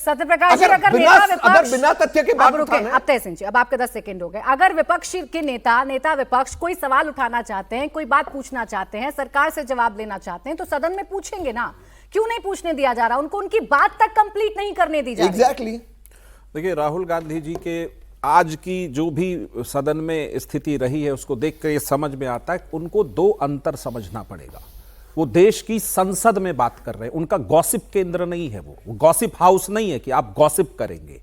सत्यप्रकाश जी, अगर बिना तथ्य के बात उठाना है। अब तहसीन जी, अब आपके 10 सेकंड हो गए। अगर विपक्ष के नेता विपक्ष कोई सवाल उठाना चाहते हैं, कोई बात पूछना चाहते हैं, सरकार से जवाब लेना चाहते हैं, तो सदन में पूछेंगे ना। क्यों नहीं पूछने दिया जा रहा? उनको उनकी बात तक कंप्लीट नहीं करने दी जा रही। एग्जैक्टली। देखिए, राहुल गांधी जी के आज की जो भी सदन में स्थिति रही है उसको देख कर ये समझ में आता है उनको दो अंतर समझना पड़ेगा। वो देश की संसद में बात कर रहे हैं, उनका गॉसिप केंद्र नहीं है, वो गॉसिप हाउस नहीं है कि आप गॉसिप करेंगे।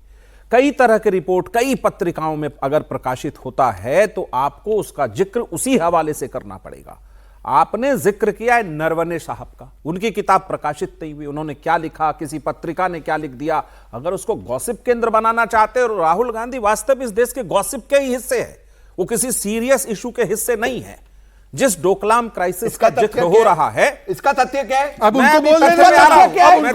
कई तरह के रिपोर्ट कई पत्रिकाओं में अगर प्रकाशित होता है तो आपको उसका जिक्र उसी हवाले से करना पड़ेगा। आपने जिक्र किया है नरवणे साहब का, उनकी किताब प्रकाशित नहीं हुई, उन्होंने क्या लिखा, किसी पत्रिका ने क्या लिख दिया। अगर उसको गॉसिप केंद्र बनाना चाहते हैं, और राहुल गांधी वास्तव इस देश के गॉसिप के ही हिस्से है, वो किसी सीरियस इशू के हिस्से नहीं है। जिस डोकलाम क्राइसिस का जिक्र हो रहा है, इसका तथ्य क्या है? अब उनको बोलने दो, मैं तथ्य आ रहा हूं, मैं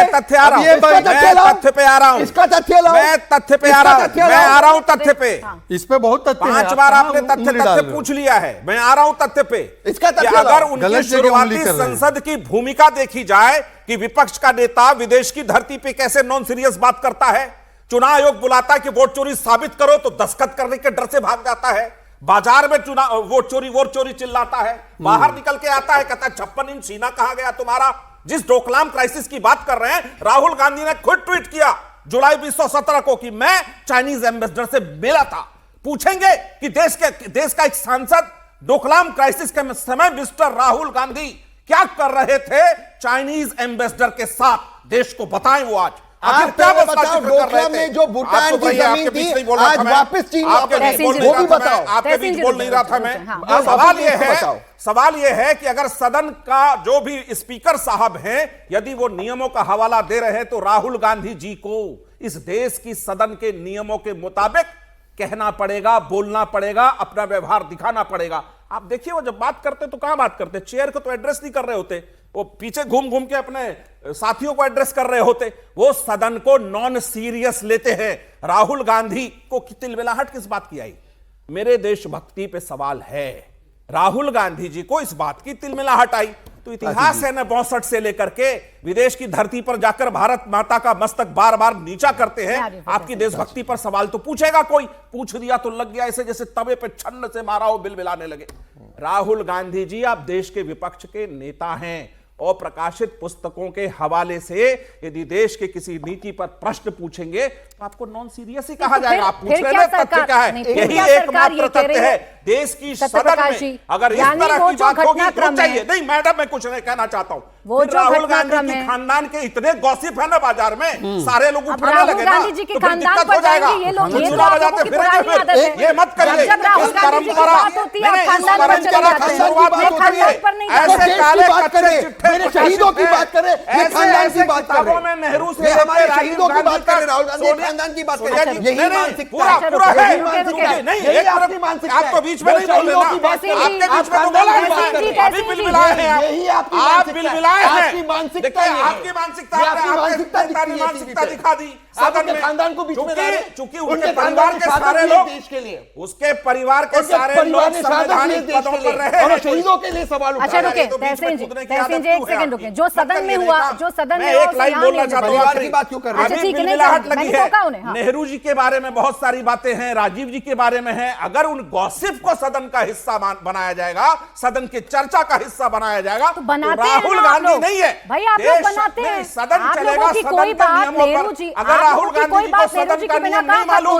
तथ्य पे आ रहा हूं, इसका तथ्य लाओ, मैं तथ्य पे आ रहा हूं, मैं आ रहा हूं तथ्य पे। इस पे बहुत तथ्य है। 5 बार आपने तथ्य पूछ लिया है, मैं आ रहा हूं तथ्य पे। इसका तथ्य अगर उनकी शुरुआती संसद की भूमिका देखी जाए कि विपक्ष का नेता विदेश की धरती पे कैसे नॉन सीरियस बात करता है, चुनाव आयोग बुलाता है कि वोट चोरी साबित करो तो दस्तखत करने के डर से भाग जाता है, बाजार में चुनाव वोट चोरी चिल्लाता है, बाहर निकल के आता है कहता है 56 इंच सीना कहां गया तुम्हारा। जिस डोकलाम क्राइसिस की बात कर रहे हैं, राहुल गांधी ने खुद ट्वीट किया जुलाई 2017 को कि मैं चाइनीज एम्बेसडर से मिला था। पूछेंगे कि देश का एक सांसद डोकलाम क्राइसिस के समय मिस्टर राहुल गांधी क्या कर रहे थे चाइनीज एम्बेसडर के साथ, देश को बताएं वो आज। आप क्या बताओ, डोकलाम में जो भूटान की जमीन थी आज वापस चीन वापस, वो भी बताओ। आपके बीच बोल नहीं रहा था मैं। सवाल यह है कि अगर सदन का जो भी स्पीकर साहब हैं, यदि वो नियमों का हवाला दे रहे हैं तो राहुल गांधी जी को इस देश की सदन के नियमों के मुताबिक कहना पड़ेगा, बोलना पड़ेगा, अपना व्यवहार दिखाना पड़ेगा। आप देखिए, वो जब बात करते तो कहां बात करते, चेयर को तो एड्रेस नहीं कर रहे होते, वो पीछे घूम घूम के अपने साथियों को एड्रेस कर रहे होते। वो सदन को नॉन सीरियस लेते हैं। राहुल गांधी को तिलमिलाहट किस बात की आई? मेरे देशभक्ति पे सवाल है। राहुल गांधी जी को इस बात की तिलमिलाहट आई तो इतिहास है ना 62 से लेकर के विदेश की धरती पर जाकर भारत माता का मस्तक बार बार नीचा करते हैं। आपकी देशभक्ति पर सवाल तो पूछेगा कोई, पूछ दिया तो लग गया ऐसे जैसे तवे पे छन्न से मारा हो बिलबिलाने लगे। राहुल गांधी जी, आप देश के विपक्ष के नेता हैं और प्रकाशित पुस्तकों के हवाले से यदि देश के किसी नीति पर प्रश्न पूछेंगे तो आपको नॉन सीरियस ही कहा जाएगा। आप पूछ रहे हैं तथ्य क्या है, यही एकमात्र तथ्य है देश की सदन में। अगर इस तरह की बात होगी तो चाहिए नहीं मैडम, मैं कुछ नहीं कहना चाहता हूं। राहुल गांधी के खानदान के इतने गॉसिप है ना बाजार में, सारे लोग उठाने लगे ना तो फिर दिक्कत हो जाएगा। चुनाव बजाते फिर ये मत करिए। इस परंपरा की शुरुआत मत करिए। ऐसे काले कच्चे चिट्ठे मेरे शहीदों की बात करें, ये खानदान की बात करें, में नेहरू से हमारे शहीदों की बात करें, राहुल गांधी खानदान की बात करें। यही मानसिकता है, नहीं आपकी मानसिकता। आप तो बीच में नहीं बोल रहे ना, आपके बीच में तो बोला है, अभी बिल बिलाए हैं आप बिल बिलाए हैं। आपकी मानसिकता, आपकी मानसिकता दिखा दी सदन में। खानदान को बीच में चूंकि उनके परिवार के सारे लोग देश के लिए, उसके परिवार के सारे लोग संवैधानिक पदों पर रहे और शहीदों के लिए सवाल उठा रहे हैं। तहसीन जी एक सेकंड रुके। जो सदन में हुआ, जो सदन में एक लाइन बोलना चाहता हूं, परिवार की बात क्यों कर रहे हैं? अभी बिलबिलाहट लगी है। नेहरू जी के बारे में बहुत सारी बातें हैं, राजीव जी के बारे में है। अगर उन गॉसिप को सदन का हिस्सा बनाया जाएगा, सदन की चर्चा का हिस्सा बनाया जाएगा तो राहुल गांधी नहीं है भाई, आप लोग बनाते हैं। सदन चलेगा सदन के नियमों पर। अगर राहुल गांधी जी को सदन का नियम नहीं मालूम,